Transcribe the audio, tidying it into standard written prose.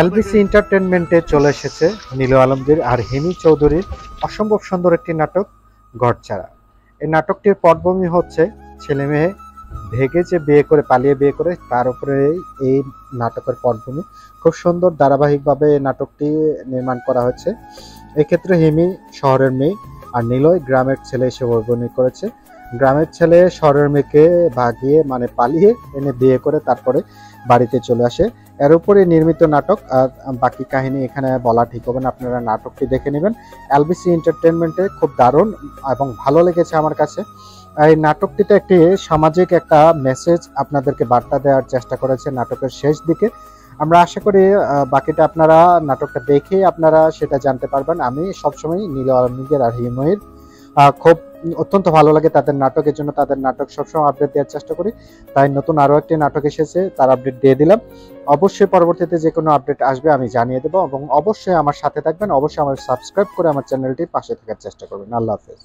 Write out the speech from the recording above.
LBC এন্টারটেনমেন্টে চলে এসেছে নীলু আলমগীর আর হিমি চৌধুরীর অসম্ভব সুন্দর একটি নাটক ঘরছাড়া। এই নাটকটির পটভূমি হচ্ছে ছেলে মেয়ে ভেগে যে বিয়ে করে পালিয়ে বিয়ে করে তার উপরে এই নাটকের পটভূমি। খুব সুন্দর ধারাবাহিকভাবে এই নাটকটি নির্মাণ করা হয়েছে। এক্ষেত্রে হিমি শহরের মেয়ে আর নীলয় গ্রামের ছেলে হিসেবে অভিনয় করেছে। গ্রামের ছেলে শহরের মেয়েকে ভাগিয়ে মানে পালিয়ে এনে বিয়ে করে তারপরে বাড়িতে চলে আসে। এর উপরে নির্মিত নাটক। আর বাকি কাহিনী এখানে বলা ঠিক হবে না, আপনারা নাটকটি দেখে নেবেন। এলবিসি এন্টারটেনমেন্টে খুব দারুণ এবং ভালো লেগেছে আমার কাছে। এই নাটকটিতে একটি সামাজিক একটা মেসেজ আপনাদেরকে বার্তা দেওয়ার চেষ্টা করেছে নাটকের শেষ দিকে। আমরা আশা করি বাকিটা আপনারা নাটকটা দেখেই আপনারা সেটা জানতে পারবেন। আমি সবসময় নীল আলমগীর আর হিময়ের খুব অত্যন্ত ভালো লাগে তাদের নাটকের জন্য, তাদের নাটক সবসময় আপডেট দেওয়ার চেষ্টা করি। তাই নতুন আরো একটি নাটক এসেছে, তার আপডেট দিয়ে দিলাম। অবশ্যই পরবর্তীতে যে কোনো আপডেট আসবে আমি জানিয়ে দেবো, এবং অবশ্যই আমার সাথে থাকবেন। অবশ্যই আমার সাবস্ক্রাইব করে আমার চ্যানেলটি পাশে থাকার চেষ্টা করবেন। আল্লাহ হাফেজ।